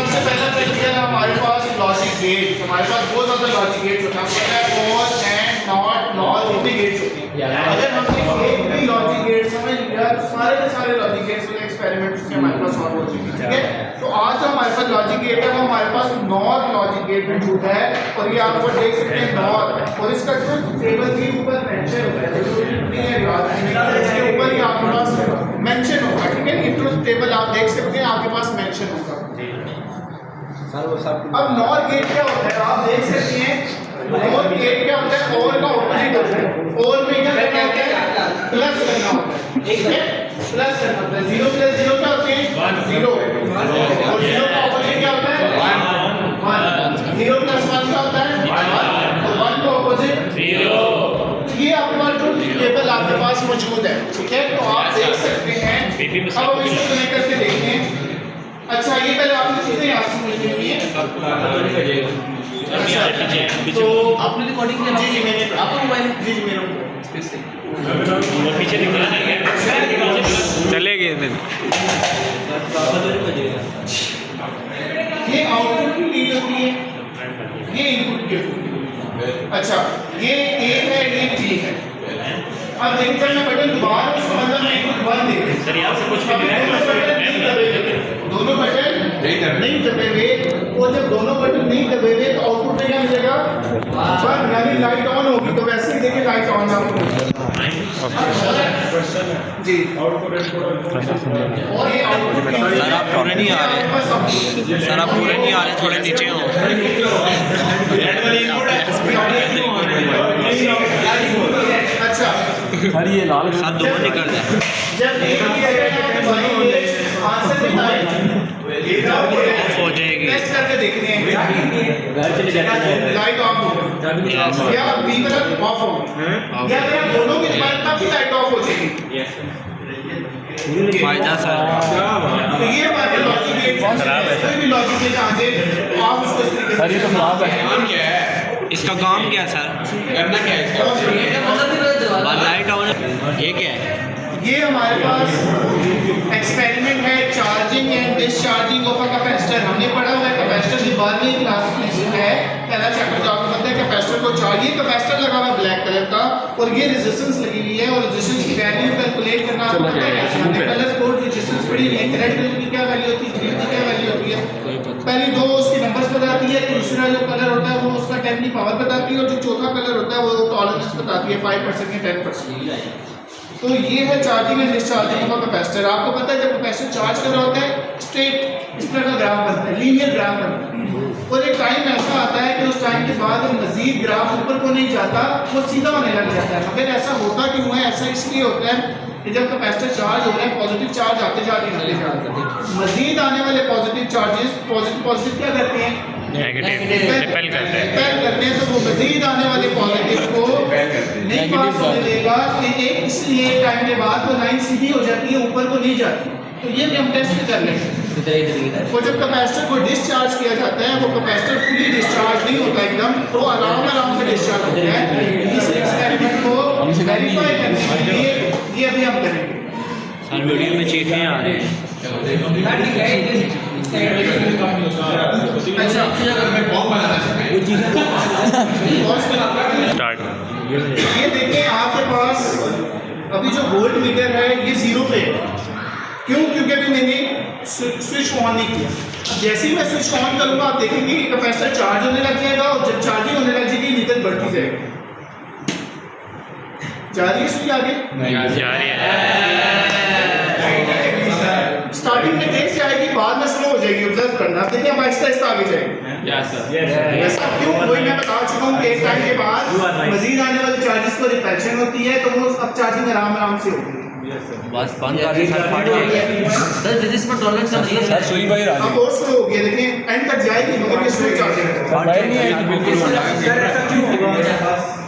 सबसे पहला क्राइटेरिया है हमारे पास लॉजिक गेट। हमारे पास बहुत ज़्यादा लॉजिक गेट्स होता है, और एंड नॉट नॉट इतने गेट्स होते हैं। अगर हमने एक भी लॉजिक गेट समझ लिया तो सारे के सारे लॉजिक गेट्स वाले एक्सपेरिमेंट उससे हमारे पास सॉल्व हो जाएंगे। ठीक है, तो आज जो हमारे पास लॉजिक गेट है वो हमारे पास नॉट लॉजिक गेट मौजूद है, और ये आपको देख सकते हैं नॉट, और इसका जो टेबल के ऊपर मेंशन होता है, इसके ऊपर ही आपके पास मेंशन होगा। ठीक है, ये ट्रुथ टेबल आप देख सकते हैं, आपके पास मेंशन होगा। अब नॉर गेट क्या होता है आप देख सकते हैं। नॉर गेट क्या होता है, और का ऑपोजिट होता है। और में क्या करना होता है, प्लस करना होता है। ठीक है, प्लस करना होता है। 0 + 0 क्या होते हैं, 0, और 0 का ऑपोजिट क्या होता है, 1। 0 + 1 क्या होता है, 1, और 1 का ऑपोजिट 0। ये आपका ट्रुथ टेबल आपके पास मौजूद है। ठीक है, तो आप देख सकते हैं। अब हम इसको कनेक्ट करके देखते हैं। अच्छा, ये पहले आपने चीजें याद समझनी हुई है। अच्छा, तो आपने रिकॉर्डिंग किया? जी मैंने। आपका मोबाइल? जी मेरा मोबाइल। पीछे दिख रहा है, चलेगी फिर। ये आउटपुट की लीड होती है, ये इनपुट की होती है। अच्छा, ये ए है, ये बी है। अब देखिए जब मैं बटन दबा रहा हूं उसका मतलब मैं इनपुट 1 दे रहा हूं। सर यहां से कुछ भी दोनों बटन नहीं दबे हुए, और जब दोनों बटन नहीं दबे हुए तो आउटपुट में क्या मिलेगा, 1, यानी लाइट ऑन होगी। तो वैसे ही देखिए लाइट ऑन आपको जी। और ये आउटपुट सर आप पूरे नहीं आ रहे, सर आप पूरे नहीं आ रहे, थोड़े नीचे हो। अच्छा सर ये लाल सर दोनों निकल जाए। जब आंसर ऑफ हो जाएगी। टेस्ट करके देखते हैं, लाइट ऑफ होगी या बी कलर ऑफ होगी, या अगर दोनों की तब भी लाइट ऑफ हो जाएगी। फायदा सर। तो ये हमारे लॉजिक गेट खराब है। कोई भी लॉजिक गेट आ जाए आप उसको इस तरीके से। सर ये तो खराब है। इसका काम क्या है सर, करना क्या है इसका? लाइट ऑन, ये क्या है? ये हमारे पास एक्सपेरिमेंट है charging and discharging of a capacitor. हमने पढ़ा हुआ है कैपेसिटर की 12वीं क्लास में है, पहला चैप्टर जो आपको पता है कैपेसिटर को चार्ज। ये कैपेसिटर लगा हुआ है ब्लैक कलर का, और ये रेजिस्टेंस लगी हुई है, और रेजिस्टेंस की वैल्यू कैलकुलेट करना आपको पता है कैसे। हमने कलर कोड रेजिस्टेंस पढ़ी है, रेड कलर की क्या वैल्यू होती है, ग्रीन की क्या वैल्यू होती है। पहली दो उसकी नंबर्स बताती है, तीसरा जो कलर होता है वो उसका 10 की पावर बताती है, और जो चौथा कलर होता है वो टॉलरेंस बताती है 5% या 10%। तो ये है चार्जिंग एंड डिस्चार्जिंग का कैपेसिटर। आपको पता है जब कैपेसिटर चार्ज कर रहा होता है स्ट्रेट इस तरह का ग्राफ बनता है, लीनियर ग्राफ बनता है, और एक टाइम ऐसा आता है कि उस टाइम के बाद मजीद ग्राफ ऊपर को नहीं जाता, वो सीधा होने लग जाता है। मगर ऐसा होता क्यों है, ऐसा इसलिए होता है कि जब कैपेसिटर चार्ज हो रहा है पॉजिटिव चार्ज आते जाते मजीद आने वाले पॉजिटिव चार्जेस पॉजिटिव क्या करते हैं, रिपेल करते हैं, तो वो मजीद आने वाले पॉजिटिव को नहीं पास होने देगा। एक इसलिए टाइम के बाद वो लाइन सीधी हो जाती है, ऊपर को नहीं जाती। तो ये भी हम टेस्ट कर लेंगे। तो जब कैपेसिटर को डिस्चार्ज किया जाता है, वो कैपेसिटर फुली डिस्चार्ज नहीं होता एकदम, तो आराम से डिस्चार्ज होता है। इस एक्सपेरिमेंट को वेरीफाई करने के लिए ये अभी हम करेंगे। सर वीडियो में चीजें आ रही हैं। स्टार्ट। ये देखिए आपके पास अभी जो वोल्ट मीटर है ये 0 पे है। क्यों? क्योंकि अभी मैंने स्विच ऑन नहीं किया। जैसे ही मैं स्विच ऑन करूंगा आप देखेंगे कि कैपेसिटर चार्ज होने लग जाएगा, और जब चार्जिंग होने लग जाएगी मीटर बढ़ती जाएगी। जा रही है इसकी आगे? जा रही है। स्टार्टिंग में तेज से आएगी, बाद में स्लो हो जाएगी। ऑब्जर्व करना, देखिए हम आहिस्ता आहिस्ता आगे जाएंगे। ऐसा क्यों? वही मैं बता चुका हूँ कि एक टाइम के बाद मजीद आने वाले चार्जेस को रिपल्शन होती है, तो वो अब चार्जिंग आराम से होगी। बस बंद कर दी सर, फट गई सर। फिजिक्स में टॉलरेंस का मतलब सर सुई भाई राजी अब और स्लो हो गया। देखें एंड तक जाएगी मगर ये स्लो चार्जिंग है। भाई नहीं है बिल्कुल सर ऐसा क्यों होगा?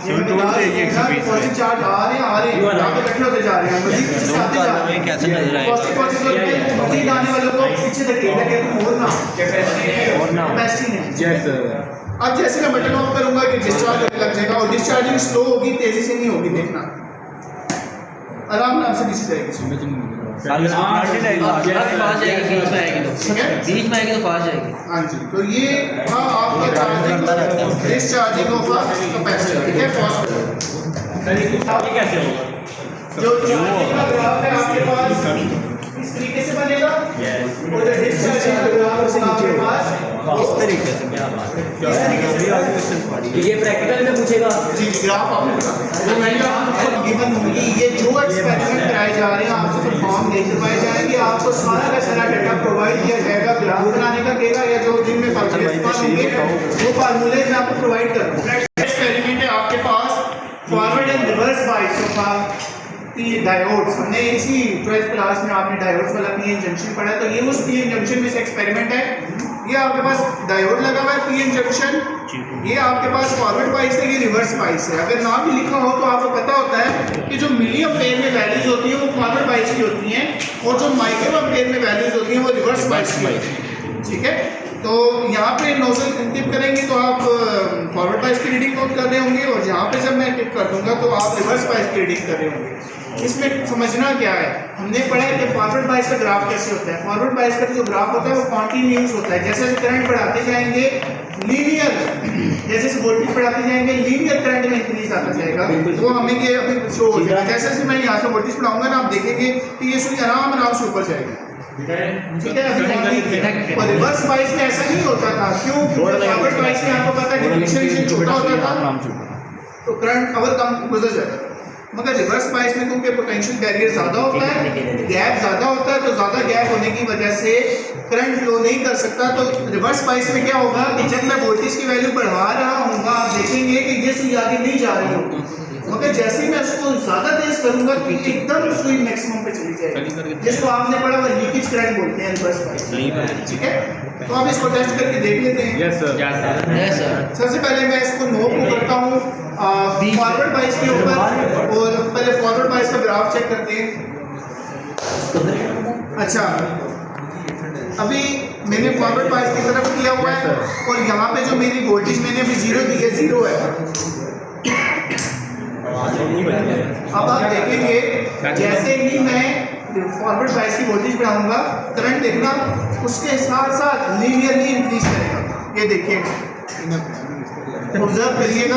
पॉजिटिव चार्ज आ रहे हैं यहाँ पे इकट्ठे होते जा रहे हैं, मजीद पीछे से आते जा रहे हैं। कैसे नजर आएगा? पॉजिटिव मजीद आने वालों को पीछे धकेलना है कि और ना कैपेसिटी नहीं। Yes sir. अब जैसे मैं बटन ऑफ करूंगा कि डिस्चार्ज होने लग जाएगा, और डिस्चार्जिंग स्लो होगी, तेजी से नहीं होगी। देखना आराम से नीचे जाएगी। फास्ट जाएगी, बीच में आएगी तो ठीक है? बीच में आएगी तो फास्ट जाएगी। हाँ जी, तो ये था आपका चार्जिंग डिस्चार्जिंग ऑफ कैपेसिटर, ठीक है? पॉज करो। ये कैसे होगा? जो चार्जिंग का ग्राफ है आपके पास इस तरीके से बनेगा और जो डिस्चार्जिंग का ग्राफ है आपके पास इस तरीके से क्या बात है? इस तरीके से ये प्रैक्टिकल में पूछेगा। जी ग्राफ आपको बताऊं गिवन होंगी, ये जो एक्सपेरिमेंट कराए जा रहे हैं आपसे परफॉर्म नहीं करवाए जाएंगे, आपको सारा का सारा डाटा प्रोवाइड किया जाएगा, ग्राफ बनाने का कहेगा या जो जिनमें फार्मूले होंगे वो फार्मूले मैं आपको प्रोवाइड करूँगा। एक्सपेरिमेंट है आपके पास forward and reverse bias of diodes, हमने इसी 12th क्लास में आपने डायोड्स वाला पीएन जंक्शन पढ़ा, तो ये उस पीएन जंक्शन में से एक्सपेरिमेंट है। ये आपके पास डायोड लगा हुआ है पीएन जंक्शन, ये आपके पास फॉरवर्ड बाइस है, ये रिवर्स बाइस है। अगर नाम भी लिखा हो तो आपको पता होता है कि जो मिली एम्पेयर में वैल्यूज होती है वो फॉरवर्ड बाइस की होती हैं और जो माइक्रो एम्पेयर में वैल्यूज होती हैं वो रिवर्स बाइस की होती हैं, ठीक है? तो यहाँ पे नोजल टिप करेंगे तो आप फॉरवर्ड बाइस की रीडिंग नोट कर रहे होंगे और यहाँ पे जब मैं टिप कर दूंगा तो आप रिवर्स बाइस की रीडिंग कर रहे होंगे। इसमें समझना क्या है, हमने पढ़ा है कि फॉरवर्ड बाइस का ग्राफ कैसे होता है। फॉरवर्ड बाइस का जो ग्राफ होता है वो कॉन्टिन्यूस होता है, जैसे जैसे करंट बढ़ाते जाएंगे लीनियर, जैसे जैसे वोल्टेज बढ़ाते जाएंगे लीनियर करंट में इंक्रीज आता जाएगा। वो हमें ये अभी शो हो जाएगा, जैसे जैसे मैं यहाँ से वोल्टेज बढ़ाऊंगा ना आप देखेंगे कि ये सुई आराम आराम से ऊपर जाएगा, ठीक है? अभी और रिवर्स बाइस में ऐसा नहीं होता था, क्यों? फॉरवर्ड बाइस में आपको पता है कि डिस्टेंस छोटा होता था तो करंट कवर कम गुजर जाता था, मगर रिवर्स बाइस में क्योंकि पोटेंशियल बैरियर ज़्यादा होता है, गैप ज़्यादा होता है, तो ज़्यादा गैप होने की वजह से करंट फ्लो नहीं कर सकता। तो रिवर्स बाइस में क्या होगा कि जब मैं वोल्टेज की वैल्यू बढ़ा रहा हूँगा आप देखेंगे कि ये सुई आगे नहीं जा रही होगी, मगर जैसे ही मैं उसको ज़्यादा तेज करूँगा तो एकदम सुई मैक्सिमम पे चली जाएगी, जिसको आपने पढ़ा हुआ लीकेज करंट बोलते हैं रिवर्स बाइस, ठीक है? तो आप इसको टेस्ट करके देख लेते हैं। Yes sir. सबसे पहले मैं इसको नोट को करता हूँ फॉरवर्ड बाइस के ऊपर और पहले फॉरवर्ड बाइस का ग्राफ चेक करते हैं। अच्छा, अभी मैंने फॉरवर्ड बाइस की तरफ किया हुआ है और यहाँ पे जो मेरी वोल्टेज मैंने अभी जीरो दी है, जीरो है। अब आप देखेंगे जैसे ही मैं फॉरवर्ड बाइस की वोल्टेज बढ़ाऊंगा करंट देखना उसके साथ साथ लीनियरली इंक्रीज करेगा। ये देखिए ऑब्जर्व करिएगा,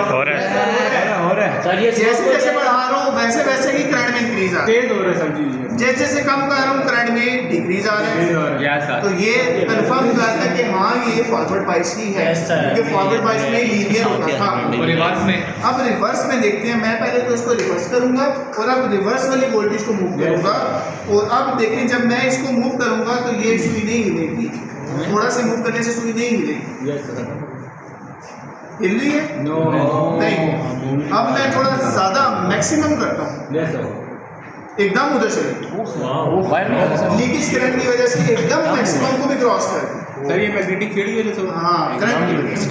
हो रहा है सर, ये जैसे जैसे बढ़ा रहा हूँ वैसे वैसे ही करंट में इंक्रीज आ रहा है, तेज हो रहा है सर जी। जैसे जैसे कम कर रहा हूँ करंट में डिक्रीज आ रहा है। तो ये कंफर्म करता है कि हाँ ये फॉरवर्ड बाइस ही है, क्योंकि फॉरवर्ड बाइस में लीनियर होता था। रिवर्स में अब रिवर्स में देखते हैं, मैं पहले तो इसको रिवर्स करूंगा और अब रिवर्स वाली वोल्टेज को मूव करूंगा और अब देखें जब मैं इसको मूव करूंगा तो ये सुई नहीं हिलेगी, थोड़ा से मूव करने से सुई नहीं हिलेगी, हिल रही है? नहीं। अब मैं थोड़ा ज्यादा मैक्सिमम करता हूँ, एकदम उधर से लीकेज करंट की वजह से एकदम मैक्सिमम को भी क्रॉस कर सर ये मैग्नेटिक फील्ड की वजह से हाँ करंट की वजह से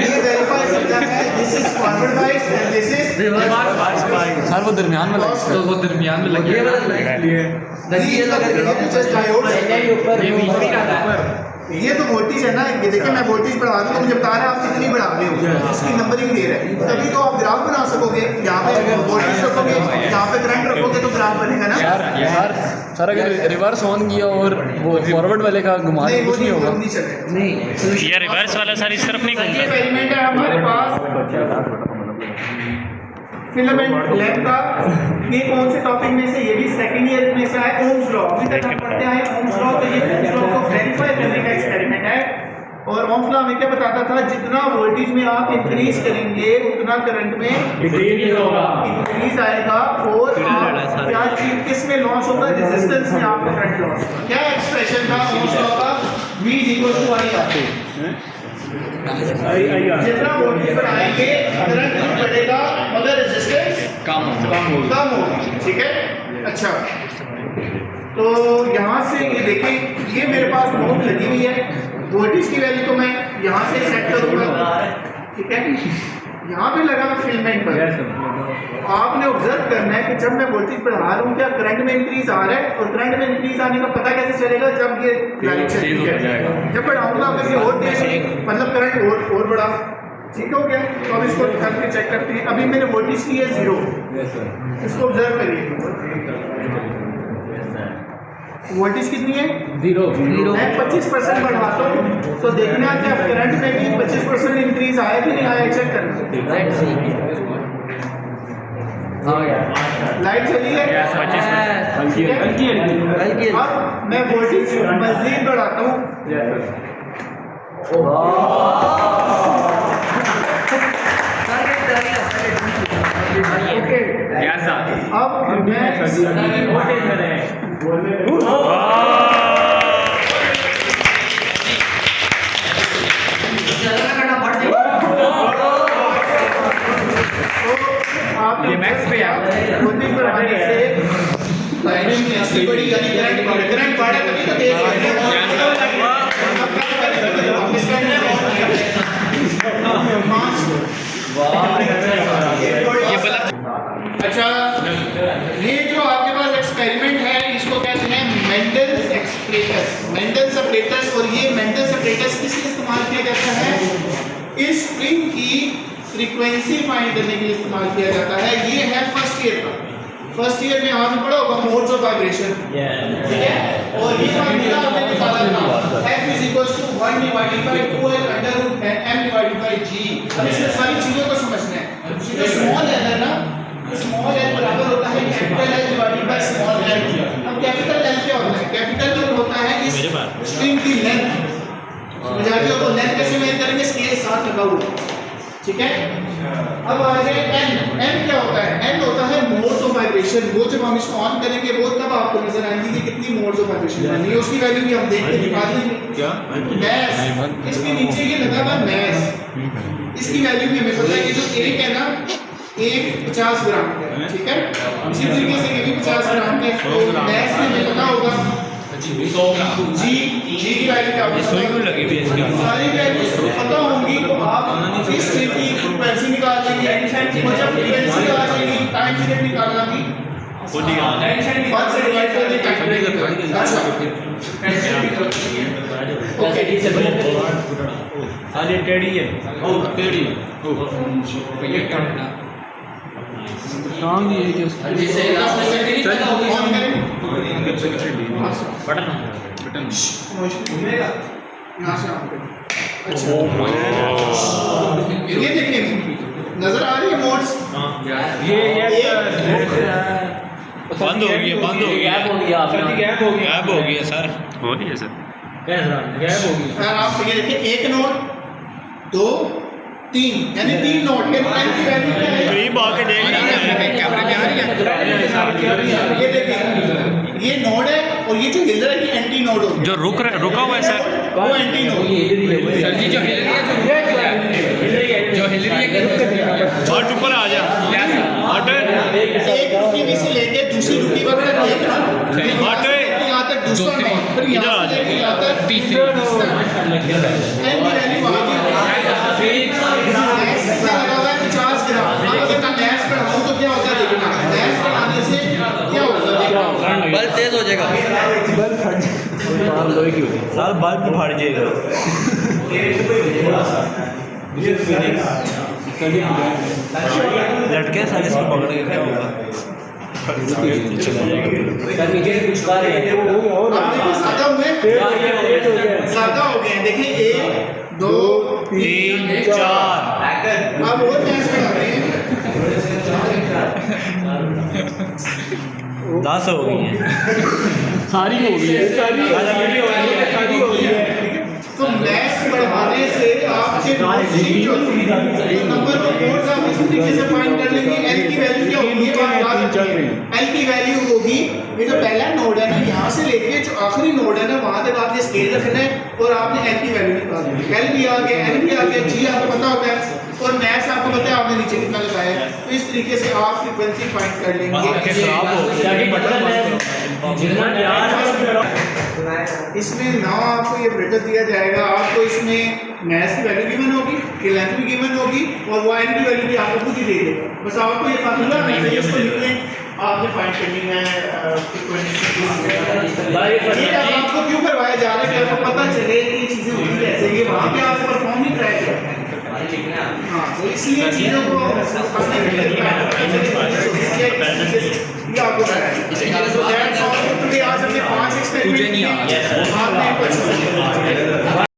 ये वेरीफाई करता है दिस इज फॉरवर्ड बाइस and this is reverse bias. Sir वो दरमियान में लगा, तो वो दरमियान में लगी है, ये लगा ये तो वोल्टेज है ना, ये देखिए मैं वोल्टेज बढ़ा रहा हूँ तो मुझे बता रहा है आप कितनी बढ़ा रहे हो, इसकी नंबरिंग दे रहा है, तभी तो आप ग्राफ बना सकोगे। यहाँ पे वोल्टेज रखोगे, यहाँ पे करंट रखोगे तो ग्राफ बनेगा ना। यार सर अगर रिवर्स ऑन किया और वो फॉरवर्ड वाले का घुमा नहीं वो कुछ नहीं होगा। नहीं चलेगा। नहीं ये रिवर्स वाला सर इस तरफ नहीं ये घूमता। एक्सपेरिमेंट है हमारे पास फिलामेंट लैब का, ये कौन से टॉपिक में से, ये भी सेकंड ईयर में से है, ओम्स लॉ। अभी तक हम पढ़ते आए ओम्स लॉ, तो ये ओम्स लॉ को वेरीफाई करने का एक्सपेरिमेंट है। और ओम्स लॉ हमें क्या बताता था, जितना वोल्टेज में आप इंक्रीज करेंगे उतना करंट में इंक्रीज आएगा और आप क्या चीज किस में लॉस होगा, रेजिस्टेंस में आपका करंट लॉस होगा। क्या एक्सप्रेशन था ओम्स लॉ का, V = I। जितना वोल्टेज बढ़ाएंगे करंट बढ़ेगा मगर रेजिस्टेंस कम होगा, ठीक है? अच्छा, तो यहाँ से ये देखें, ये मेरे पास नोट लगी हुई है, वोल्टेज की वैल्यू तो मैं यहाँ से सेट करूँगा, ठीक है? यहाँ पे लगा फिलामेंट पर, आपने ऑब्जर्व करना है कि जब मैं वोल्टेज बढ़ा रहा हूँ क्या करंट में इंक्रीज आ रहा है, और करंट में इंक्रीज आने का पता कैसे चलेगा, जब ये लाइन चलती है, जब बढ़ाऊंगा अगर ये और तेज मतलब करंट और बढ़ा, ठीक हो गया। तो अब इसको करके चेक करते हैं। अभी मैंने वोल्टेज की है 0, इसको ऑब्जर्व करिए। वोल्टेज कितनी है 0 मैं 25% बढ़ाता हूँ तो देखना कि अब करंट में भी 25% इंक्रीज आया कि नहीं आया, चेक करना। लाइट चली है, ठीक है? अब मैं वोल्टेज मजीद बढ़ाता हूँ। ओके, अब मैं ये मैक्स पे है। वोल्टेज बढ़ाने से लाइट में ऐसी बड़ी यानी करंट बढ़े तभी तो तेज अच्छा, ये जो आपके पास एक्सपेरिमेंट है इसको कहते हैं मेंडल्स एक्सप्रेटस, मेंडल्स ऑपरेटर्स। और ये मेंडल्स ऑपरेटर्स किस लिए इस्तेमाल किया जाता है? इस स्ट्रिंग की फ्रीक्वेंसी फाइंड करने के लिए इस्तेमाल किया जाता है। ये है फर्स्ट ईयर का। फर्स्ट ईयर में आपने पढ़ा होगा मोड्स ऑफ वाइब्रेशन, ठीक है? और ये फार्मूला आपने निकाला था f = 1/2 m/g। अब इसमें सारी चीजों को समझना है। जो स्मॉल l है ना, स्मॉल l बराबर होता है capital L divided by small l। अब कैपिटल L क्या होता है? कैपिटल L होता है इस स्ट्रिंग की लेंथ। समझाइए तो लेंथ कैसे मेजर करेंगे? स्केल साथ लगा हुआ, ठीक है? अब आ जाए n। n क्या होता है? n होता है मोड्स ऑफ वाइब्रेशन। वो जब हम इसको ऑन करेंगे वो तब आपको नजर आएंगे कि कितनी मोड्स ऑफ वाइब्रेशन बनी है। उसकी वैल्यू भी हम देख के निकाल लेंगे। क्या मैस, इसके नीचे ये लगा हुआ मैस, इसकी वैल्यू भी हमें पता है कि जो एक है ना, एक 50 ग्राम का है, ठीक है? इसी तरीके से ये भी 50 ग्राम का है। तो मैस में हमें पता होगा जी की वैल्यू क्या होगी? सारी वैल्यूज पता होंगी तो आप इस स्ट्रिंग की फ्रीक्वेंसी निकाल लेंगे। और जब फ्रीक्वेंसी आ जाएगी टाइम पीरियड निकालना भी 1 से डिवाइड कर दें टाइम पीरियड। अच्छा, ओके, सारी टेढ़ी है। नाम नहीं है कि ऑन करें बटन यहाँ से ऑन करें। अच्छा, ये देखिए नजर आ रही है मोड्स। ये बंद हो गई, बंद हो गई, गैप हो गया सर, हो रही है सर, गैप हो गई। आप ये देखिए 1 नोड 2 3 यानी 3 नोड के n की वैल्यू क्या है? करीब आके देख लीजिए, कैमरे में आ रही है। ये देखिए ये नोड है और ये जो हिल रहा है ये एंटी नोड होगा। जो रुका हुआ है सर, वो एंटी नोड। सर जी जो हिल रही है हट ऊपर आ जा, हट एक रुकी से लेके दूसरी रुकी तक एक नोड, हट यहाँ तक दूसरा नोड, फिर यहाँ से लेके यहाँ तक तीसरी n की वैल्यू आ गई। लगा हुआ है 50 ग्राम। अब अगर मैं गैस बढ़ाऊं तो क्या होता है देखना। गैस बढ़ाने से क्या होता है देखना। बल्ब तेज हो जाएगा, साल बल्ब फाड़ जाएगा। लटके सारे इसको पकड़ के क्या होगा? ज्यादा हो गए देखिए 1 2 3 4 अब और गैस बढ़ाते हैं 10 हो गई हैं। सारी हो गई है, सारी हो गई है। तो मैक्स बढ़ाने से आपके नंबर को कोड आप इस तरीके से फाइंड कर लेंगे। एल की वैल्यू क्या होगी? ये बात याद रखिए। एल की वैल्यू होगी ये जो पहला नोड है ना, यहाँ से लेके जो आखिरी नोड है ना वहाँ तक आपने स्केल रखना है और आपने एल की वैल्यू निकालनी है। एल भी आ गया, एन भी आ गया, जी आपको पता होगा और मैथ्स आपको पता है आपने नीचे कितना लगाया है। तो इस तरीके से आप फ्रीक्वेंसी फाइंड कर लेंगे। इसमें ना आपको ये ब्रेकअप दिया जाएगा, आपको इसमें मैथ्स की वैल्यू गिवन होगी, ये लेंथ भी गिवन होगी और वो एन की वैल्यू भी आपको खुद ही दे देगा। बस आपको ये फार्मूला आना चाहिए, उसको लिख लें। आपने फाइंड करनी है फ्रीक्वेंसी। ये आपको क्यों करवाया जा रहा है कि आपको पता चले कि ये चीज़ें होती कैसे, ये वहाँ पे आपको परफॉर्म नहीं कराया जाता है। हाँ तो इसलिए चीज़ों को हमने ये आपको बताया। So that's all for today। आज हमने 5 एक्सपेरिमेंट किए। आपने कुछ